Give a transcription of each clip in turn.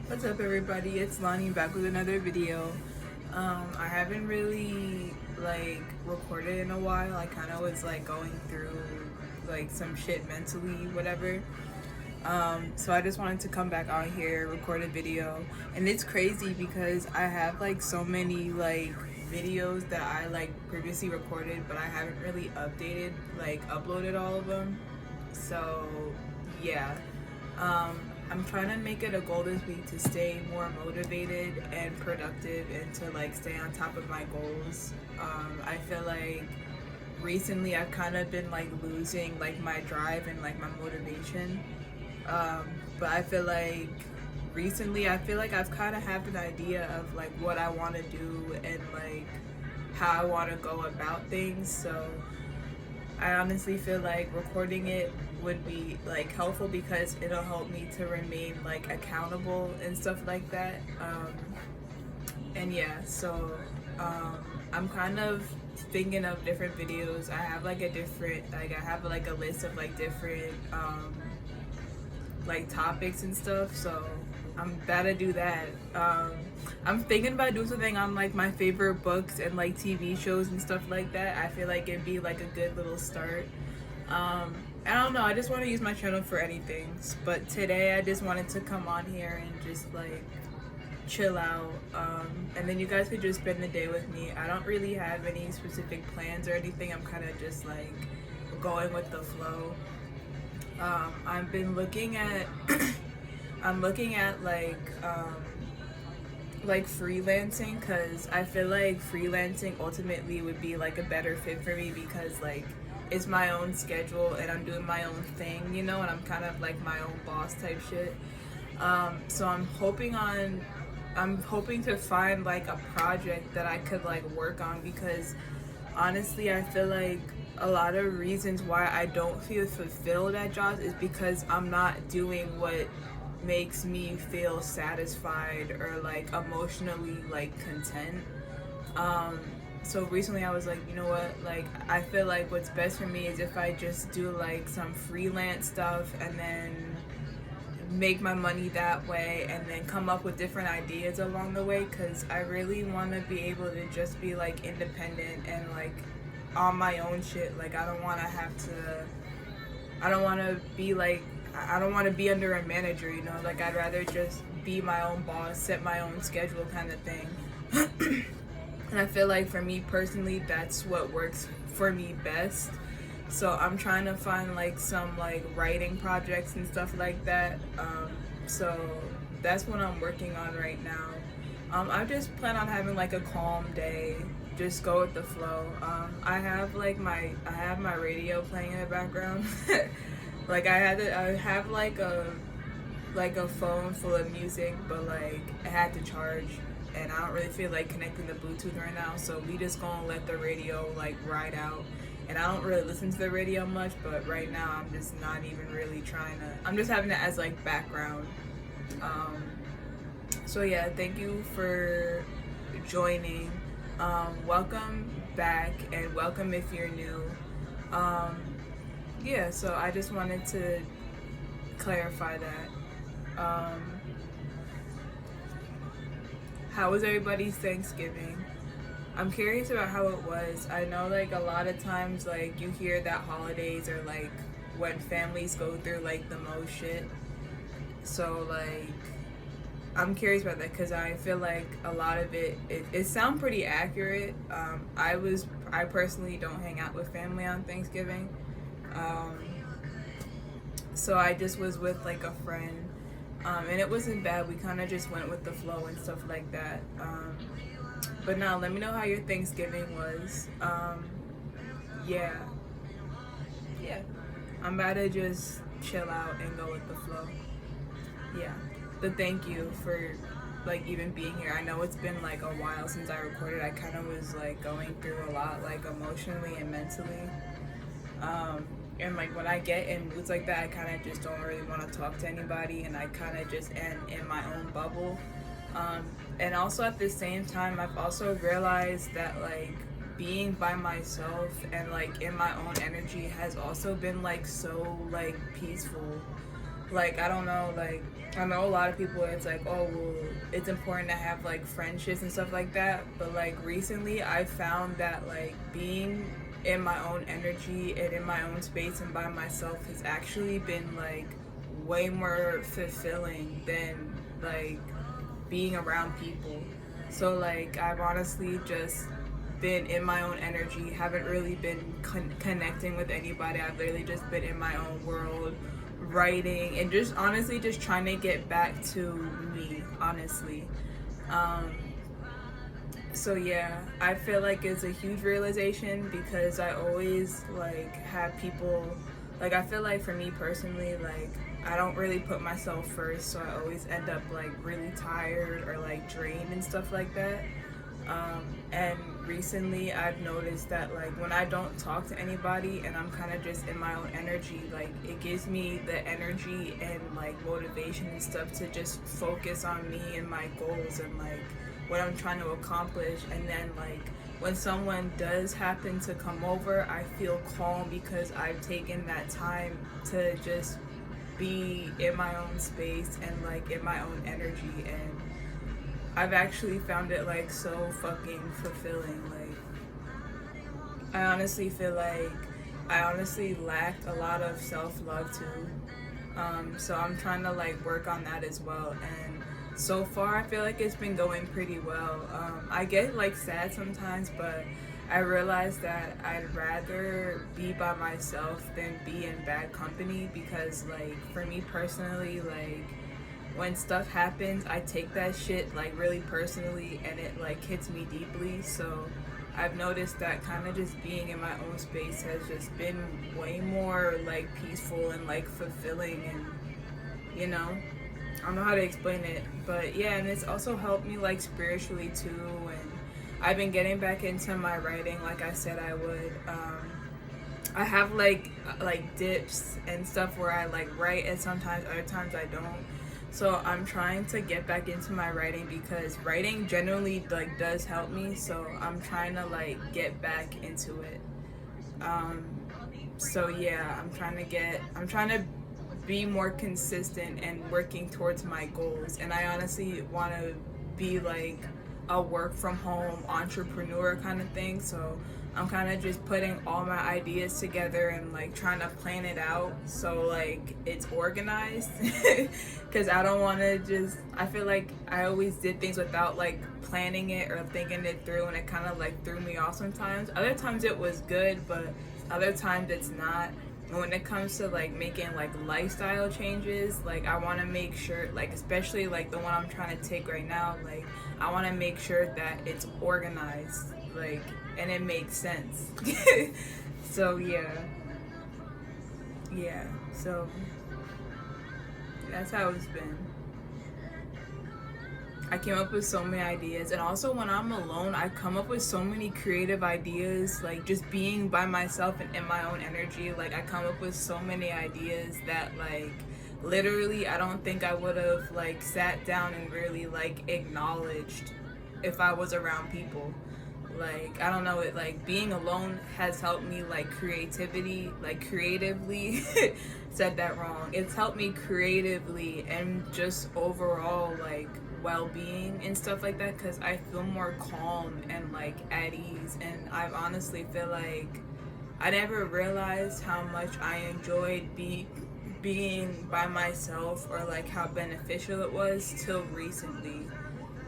What's up, everybody? It's Lonnie back with another video. I haven't really recorded in a while. I kind of was going through some shit mentally, whatever. So I just wanted to come back on here, record a video, and it's crazy because I have so many videos that I previously recorded, but I haven't really uploaded all of them. So yeah. I'm trying to make it a goal this week to stay more motivated and productive and to stay on top of my goals. I feel like recently I've kind of been losing my drive and my motivation. But I feel like recently I've kind of have an idea of what I want to do and how I want to go about things. So I honestly feel like recording it would be helpful because it'll help me to remain accountable and stuff like that. And yeah, so I'm kind of thinking of different videos. I have a different I have a list of different topics and stuff. So I'm about to do that. I'm thinking about doing something on my favorite books and TV shows and stuff like that. I feel like it'd be a good little start. I don't know. I just want to use my channel for anything. But today I just wanted to come on here and just chill out. And then you guys could just spend the day with me. I don't really have any specific plans or anything. I'm kind of just going with the flow. I've been looking at I'm looking at freelancing because I feel like freelancing ultimately would be a better fit for me because it's my own schedule and I'm doing my own thing, and I'm kind of my own boss type shit. So I'm hoping to find a project that I could work on because honestly I feel like a lot of reasons why I don't feel fulfilled at jobs is because I'm not doing what makes me feel satisfied or emotionally content. So recently I was you know what, I feel like what's best for me is if I just do some freelance stuff and then make my money that way and then come up with different ideas along the way because I really want to be able to just be independent and on my own shit. I don't want to have to I don't want to be I don't want to be under a manager, I'd rather just be my own boss, set my own schedule kind of thing. And I feel like for me personally, that's what works for me best. So I'm trying to find some writing projects and stuff like that. So that's what I'm working on right now. I just plan on having a calm day, just go with the flow. I have my radio playing in the background. I have a phone full of music, but I had to charge, and I don't really feel connecting the Bluetooth right now. So we just gonna let the radio ride out. And I don't really listen to the radio much, but right now I'm just not even really trying to. I'm just having it as background. So yeah, thank you for joining. Welcome back, and welcome if you're new. Yeah, so I just wanted to clarify that. How was everybody's Thanksgiving? I'm curious about how it was. I know a lot of times you hear that holidays are when families go through the most shit. So I'm curious about that because I feel a lot of it sounds pretty accurate. I personally don't hang out with family on Thanksgiving. So I just was with a friend, and it wasn't bad. We kind of just went with the flow and stuff like that. But now let me know how your Thanksgiving was. Yeah, I'm about to just chill out and go with the flow. Yeah, but thank you for even being here. I know it's been a while since I recorded. I kind of was going through a lot emotionally and mentally. And when I get in moods like that, I kind of just don't really want to talk to anybody, and I kind of just end in my own bubble. And also at the same time, I've also realized that being by myself and in my own energy has also been so peaceful. Like, I don't know, like, I know a lot of people, it's like, oh, well, it's important to have like friendships and stuff like that. But like recently, I found that like being in my own energy and in my own space and by myself has actually been like way more fulfilling than like being around people. So like I've honestly just been in my own energy, haven't really been connecting with anybody. I've literally just been in my own world, writing and just honestly just trying to get back to me, honestly. Um, so yeah, I feel like it's a huge realization because I always like have people, like I feel like for me personally, like I don't really put myself first, so I always end up like really tired or like drained and stuff like that. And recently I've noticed that like when I don't talk to anybody and I'm kind of just in my own energy, like it gives me the energy and like motivation and stuff to just focus on me and my goals and like what I'm trying to accomplish. And then like when someone does happen to come over, I feel calm because I've taken that time to just be in my own space and like in my own energy. And I've actually found it like so fucking fulfilling. Like I honestly feel like I honestly lacked a lot of self-love too. So I'm trying to like work on that as well. And so far I feel like it's been going pretty well. I get like sad sometimes, but I realize that I'd rather be by myself than be in bad company because like for me personally, like when stuff happens, I take that shit like really personally and it like hits me deeply. So I've noticed that kind of just being in my own space has just been way more like peaceful and like fulfilling. And you know, I don't know how to explain it, but yeah. And it's also helped me like spiritually too. And I've been getting back into my writing like I said I would. I have like dips and stuff where I like write and sometimes other times I don't. So I'm trying to get back into my writing because writing generally like does help me. So I'm trying to like get back into it. Um, so yeah, I'm trying to be more consistent and working towards my goals. And I honestly want to be like a work from home entrepreneur kind of thing. So I'm kind of just putting all my ideas together and like trying to plan it out so like it's organized because I don't want to just, I feel like I always did things without like planning it or thinking it through, and it kind of like threw me off sometimes. Other times it was good, but other times it's not. And when it comes to like making like lifestyle changes, like I want to make sure, like especially like the one I'm trying to take right now, like I want to make sure that it's organized, like, and it makes sense. So yeah, so that's how it's been. I came up with so many ideas, and also when I'm alone I come up with so many creative ideas, like just being by myself and in my own energy. Like I come up with so many ideas that like literally I don't think I would have like sat down and really like acknowledged if I was around people. Like I don't know, it like being alone has helped me like creatively said that wrong. It's helped me creatively and just overall like well-being and stuff like that because I feel more calm and like at ease. And I honestly feel like I never realized how much I enjoyed being by myself or like how beneficial it was till recently.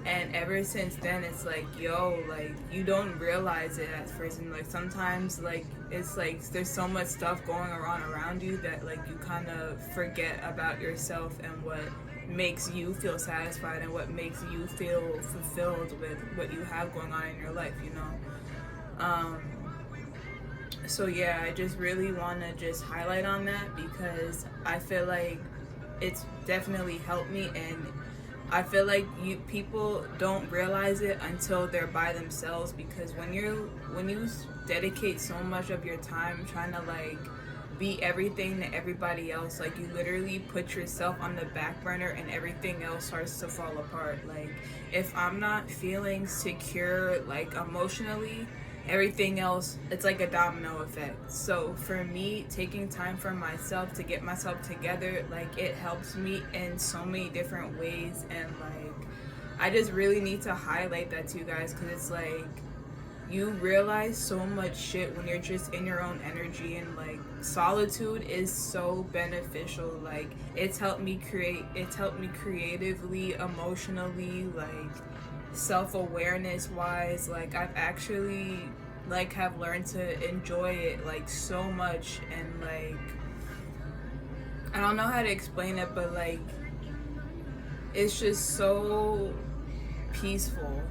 And ever since then it's like, yo, like you don't realize it at first, and like sometimes like it's like there's so much stuff going on around you that like you kind of forget about yourself and what makes you feel satisfied and what makes you feel fulfilled with what you have going on in your life, you know. So yeah, I just really want to just highlight on that because I feel like it's definitely helped me. And I feel like people don't realize it until they're by themselves, because when you dedicate so much of your time trying to like be everything to everybody else, like you literally put yourself on the back burner and everything else starts to fall apart. Like if I'm not feeling secure like emotionally everything else, it's like a domino effect. So for me, taking time for myself to get myself together, like it helps me in so many different ways. And like I just really need to highlight that to you guys, because it's like you realize so much shit when you're just in your own energy. And like solitude is so beneficial. Like it's helped me creatively, emotionally, like self-awareness wise. Like I've actually like have learned to enjoy it like so much. And like I don't know how to explain it, but like it's just so peaceful,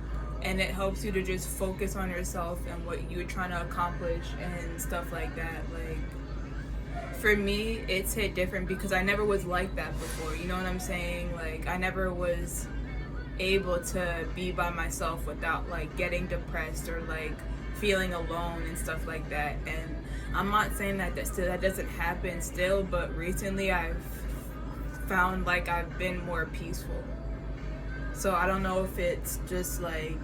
and it helps you to just focus on yourself and what you're trying to accomplish and stuff like that. Like for me, it's hit different because I never was like that before, you know what I'm saying? Like I never was able to be by myself without like getting depressed or like feeling alone and stuff like that. And I'm not saying that that doesn't happen still, but recently I've found like I've been more peaceful. So I don't know if it's just like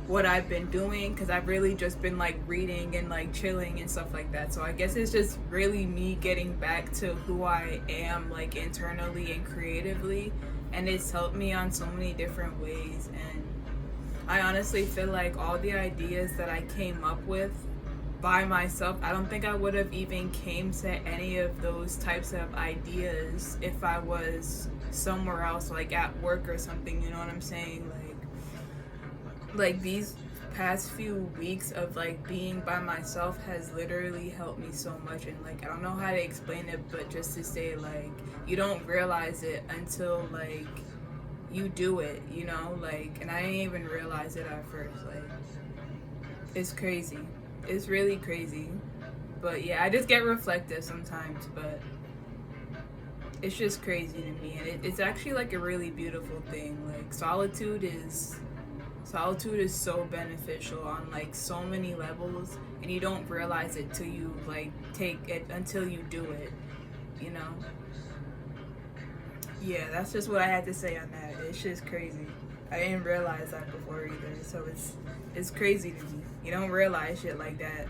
what I've been doing, because I've really just been like reading and like chilling and stuff like that. So I guess it's just really me getting back to who I am, like internally and creatively. And it's helped me on so many different ways. And I honestly feel like all the ideas that I came up with by myself, I don't think I would have even came to any of those types of ideas if I was somewhere else, like at work or something, you know what I'm saying? Like these past few weeks of like being by myself has literally helped me so much. And like I don't know how to explain it, but just to say, like, you don't realize it until like you do it, you know? Like, and I didn't even realize it at first. Like it's crazy. It's really crazy. But yeah, I just get reflective sometimes, but it's just crazy to me. And it's actually like a really beautiful thing. Like solitude is so beneficial on like so many levels, and you don't realize it till you like take it, until you do it, you know? Yeah, that's just what I had to say on that. It's just crazy. I didn't realize that before either, so it's crazy to me. You don't realize shit like that.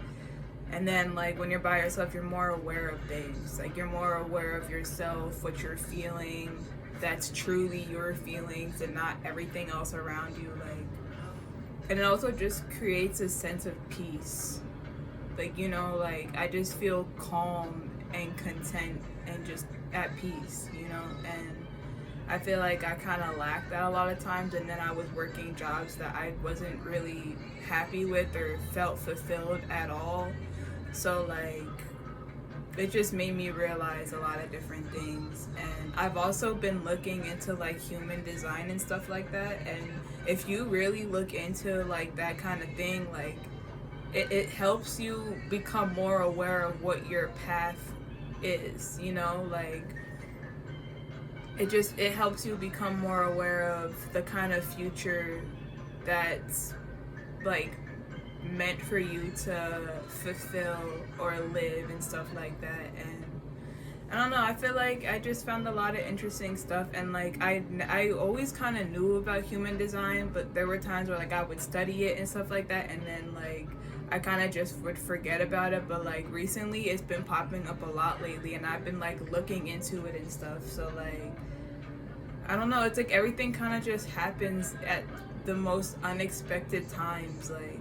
And then like when you're by yourself, you're more aware of things. Like you're more aware of yourself, what you're feeling, that's truly your feelings and not everything else around you. Like, and it also just creates a sense of peace. Like, you know, like I just feel calm and content and just at peace, you know? And I feel like I kind of lacked that a lot of times, and then I was working jobs that I wasn't really happy with or felt fulfilled at all. So like it just made me realize a lot of different things. And I've also been looking into like human design and stuff like that, and if you really look into like that kind of thing, like it helps you become more aware of what your path is, you know? Like it helps you become more aware of the kind of future that's like meant for you to fulfill or live and stuff like that. And I don't know, I feel like I just found a lot of interesting stuff. And like I always kind of knew about human design, but there were times where like I would study it and stuff like that, and then like I kind of just would forget about it. But like recently it's been popping up a lot lately, and I've been like looking into it and stuff. So like I don't know, it's like everything kind of just happens at the most unexpected times. Like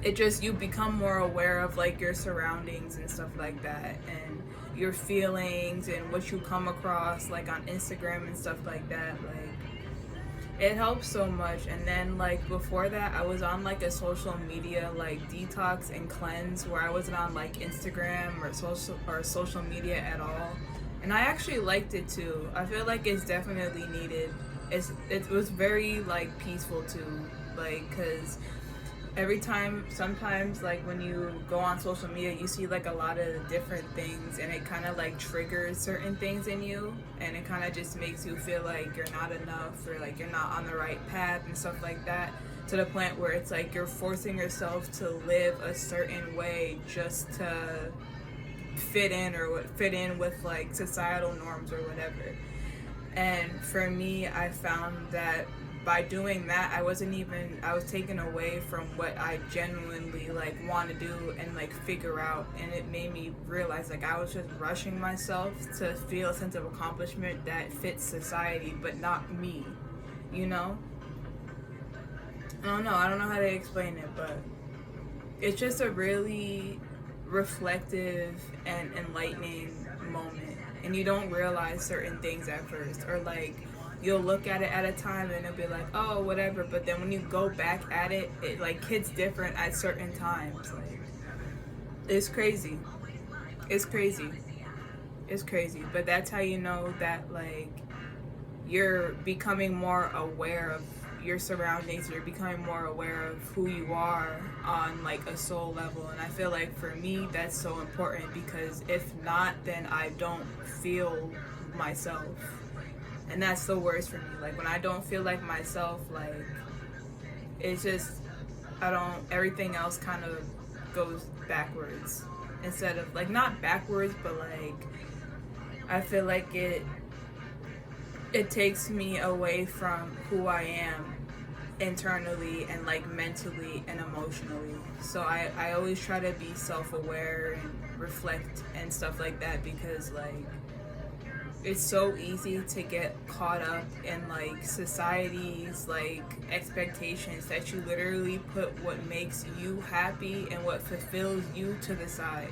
it just, you become more aware of like your surroundings and stuff like that, and your feelings and what you come across like on Instagram and stuff like that. Like it helps so much. And then like before that, I was on like a social media like detox and cleanse where I wasn't on like Instagram or social media at all, and I actually liked it too. I feel like it's definitely needed. It was very like peaceful too, like because sometimes like when you go on social media, you see like a lot of different things, and it kind of like triggers certain things in you, and it kind of just makes you feel like you're not enough, or like you're not on the right path and stuff like that, to the point where it's like you're forcing yourself to live a certain way just to fit in with like societal norms or whatever. And for me, I found that by doing that, I was taken away from what I genuinely like want to do and like figure out, and it made me realize like I was just rushing myself to feel a sense of accomplishment that fits society but not me, you know. I don't know how to explain it, but it's just a really reflective and enlightening moment, and you don't realize certain things at first, or like you'll look at it at a time and it'll be like, oh, whatever, but then when you go back at it, it like hits different at certain times. Like, it's crazy. It's crazy. It's crazy. But that's how you know that like you're becoming more aware of your surroundings, you're becoming more aware of who you are on like a soul level. And I feel like for me that's so important, because if not, then I don't feel myself. And that's the worst for me. Like when I don't feel like myself, like it's just, I don't, everything else kind of goes backwards, instead of like, not backwards, but like I feel like it takes me away from who I am internally and like mentally and emotionally. So I always try to be self-aware and reflect and stuff like that, because like it's so easy to get caught up in like society's like expectations, that you literally put what makes you happy and what fulfills you to the side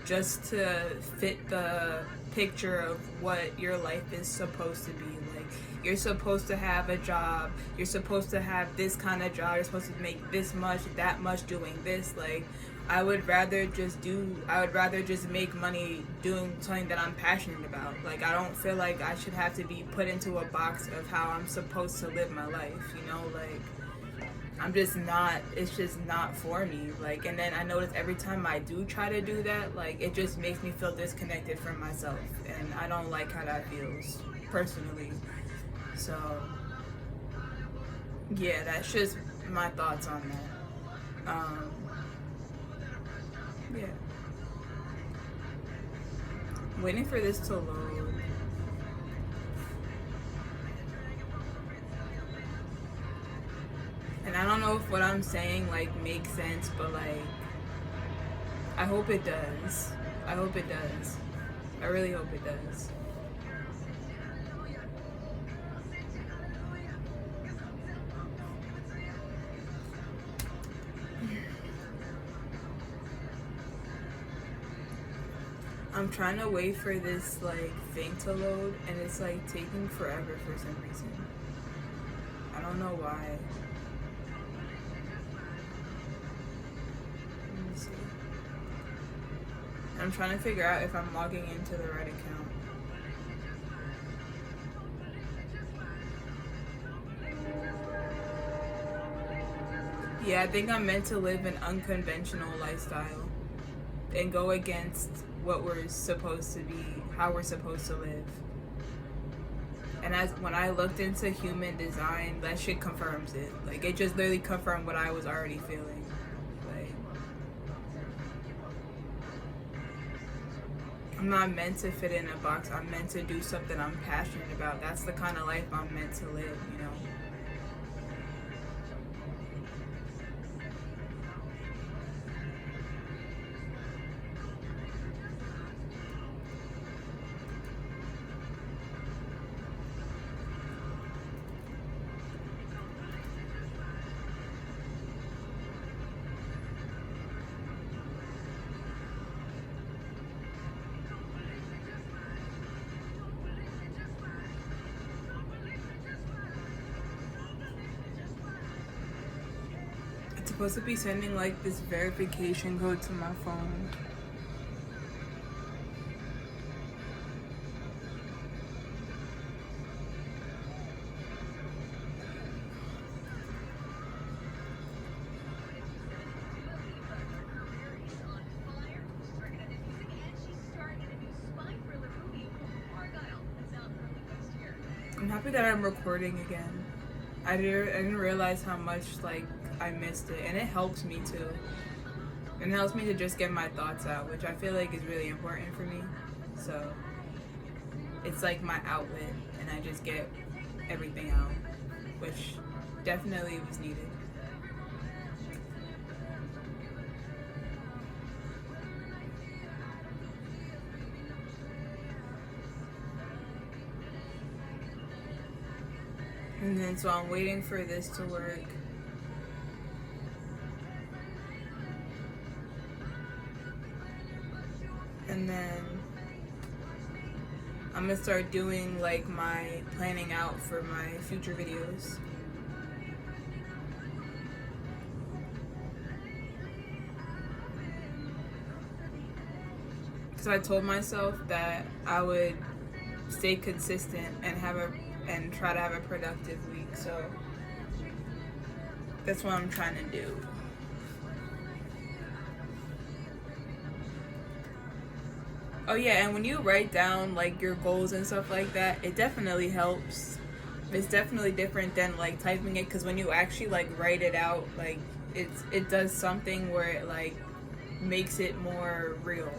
just to fit the picture of what your life is supposed to be. Like, you're supposed to have a job, you're supposed to have this kind of job, you're supposed to make this much, that much doing this. Like, I would rather just make money doing something that I'm passionate about. Like, I don't feel like I should have to be put into a box of how I'm supposed to live my life, you know? Like, I'm just not, it's just not for me. Like, and then I notice every time I do try to do that, like, it just makes me feel disconnected from myself, and I don't like how that feels, personally. So, yeah, that's just my thoughts on that. Yeah. I'm waiting for this to load. And I don't know if what I'm saying like makes sense, but like I hope it does. I hope it does. I really hope it does. I'm trying to wait for this like thing to load, and it's like taking forever for some reason. I don't know why. Let me see. I'm trying to figure out if I'm logging into the right account. Yeah, I think I'm meant to live an unconventional lifestyle and go against what we're supposed to be, how we're supposed to live. And when I looked into human design, that shit confirms it. Like, it just literally confirmed what I was already feeling. Like, I'm not meant to fit in a box. I'm meant to do something I'm passionate about. That's the kind of life I'm meant to live, you know? It's supposed to be sending like this verification code to my phone. I'm happy that I'm recording again. I didn't realize how much like I missed it, and it helps me too. And it helps me to just get my thoughts out, which I feel like is really important for me. So it's like my outlet, and I just get everything out, which definitely was needed. And then so I'm waiting for this to work. And then I'm gonna start doing like my planning out for my future videos. So I told myself that I would stay consistent and try to have a productive week. So that's what I'm trying to do. Oh yeah, and when you write down like your goals and stuff like that, it definitely helps. It's definitely different than like typing it, because when you actually like write it out, like it does something where it like makes it more real.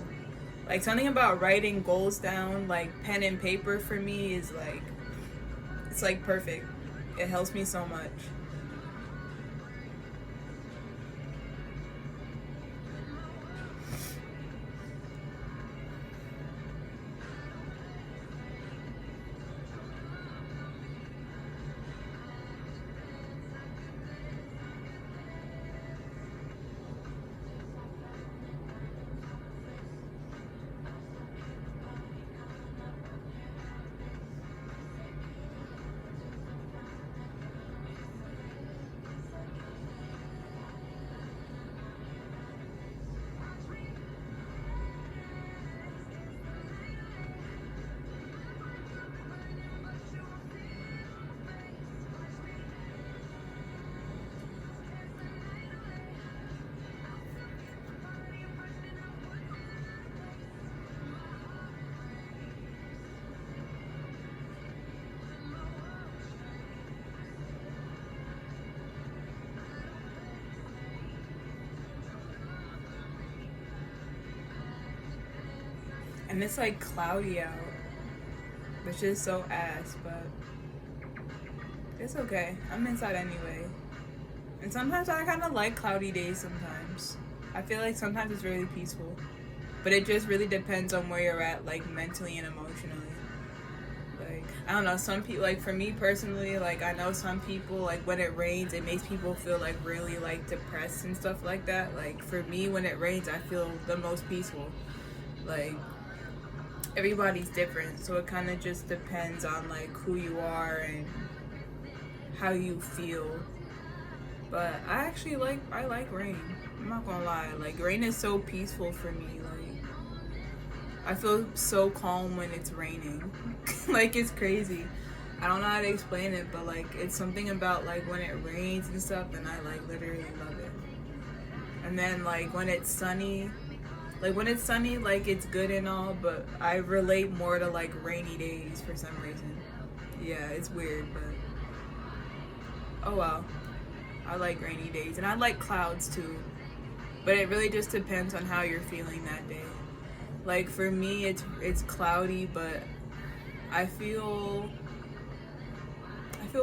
Like something about writing goals down, like pen and paper for me is like, it's like perfect. It helps me so much. And it's like cloudy out, which is so ass, but it's okay. I'm inside anyway. And sometimes I kind of like cloudy days sometimes. I feel like sometimes it's really peaceful. But it just really depends on where you're at, like mentally and emotionally. Like, I don't know, some people, like for me personally, like I know some people, like when it rains, it makes people feel like really like depressed and stuff like that. Like for me, when it rains, I feel the most peaceful. Like, everybody's different, so it kind of just depends on like who you are and how you feel. But I like rain. I'm not gonna lie, like rain is so peaceful for me. Like I feel so calm when it's raining. Like it's crazy. I don't know how to explain it, but like it's something about like when it rains and stuff, and I like literally love it. And then like when it's sunny, like it's good and all, but I relate more to like rainy days for some reason. Yeah, it's weird, but oh well. I like rainy days, and I like clouds too. But it really just depends on how you're feeling that day. Like for me, it's cloudy, but I feel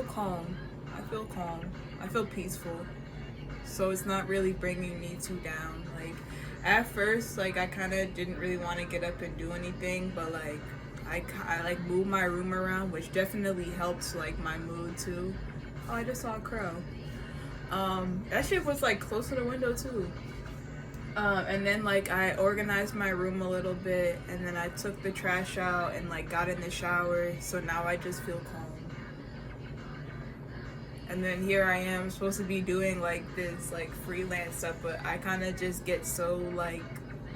calm. I feel calm. I feel peaceful. So it's not really bringing me too down. Like at first, like I kind of didn't really want to get up and do anything, but like I like move my room around, which definitely helps like my mood too. Oh, I just saw a crow. That shit was like close to the window too. And then like I organized my room a little bit, and then I took the trash out and like got in the shower, so now I just feel calm. And then here I am supposed to be doing like this like freelance stuff, but I kind of just get so like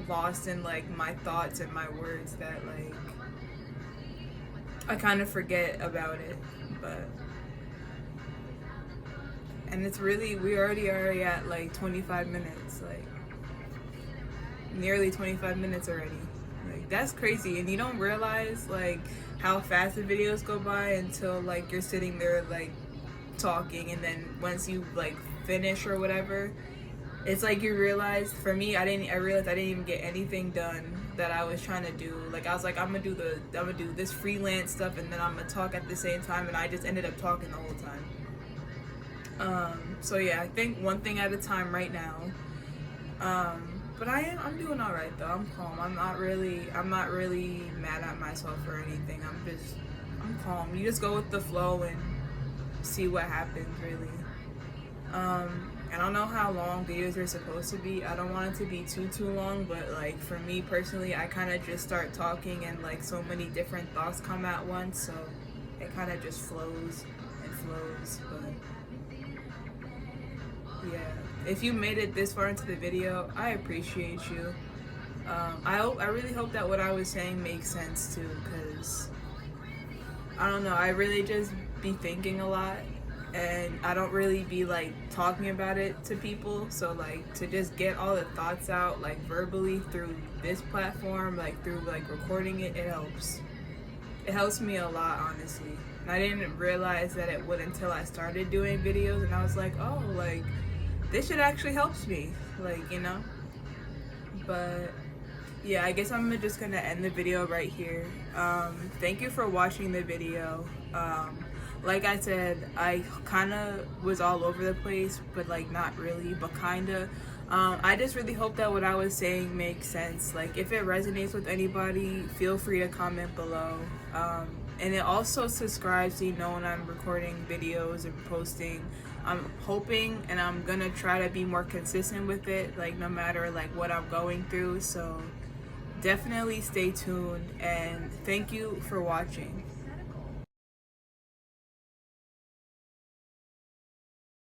lost in like my thoughts and my words that like I kind of forget about it. But and it's really, we already are at like 25 minutes, like nearly 25 minutes already. Like that's crazy, and you don't realize like how fast the videos go by until like you're sitting there like talking, and then once you like finish or whatever, it's like you realize, for me, I realized I didn't even get anything done that I was trying to do. Like I was like, I'm gonna do this freelance stuff, and then I'm gonna talk at the same time, and I just ended up talking the whole time. So yeah, I think one thing at a time right now. But I'm doing all right though. I'm calm. I'm not really mad at myself or anything. I'm calm. You just go with the flow and see what happens, really. I don't know how long videos are supposed to be. I don't want it to be too long, but like for me personally, I kind of just start talking and like so many different thoughts come at once, so it kind of just flows and flows. But yeah, if you made it this far into the video, I appreciate you. I really hope that what I was saying makes sense too, because I don't know, I really just be thinking a lot and I don't really be like talking about it to people, so like to just get all the thoughts out like verbally through this platform, like through like recording it, it helps me a lot, honestly. And I didn't realize that it would until I started doing videos, and I was like, oh, like this shit actually helps me, like, you know. But yeah, I guess I'm just gonna end the video right here. Thank you for watching the video. Like I said, I kind of was all over the place, but like not really, but kind of. I just really hope that what I was saying makes sense. Like if it resonates with anybody, feel free to comment below. And it also subscribes so you know when I'm recording videos and posting. I'm hoping and I'm gonna try to be more consistent with it, like no matter like what I'm going through. So definitely stay tuned and thank you for watching.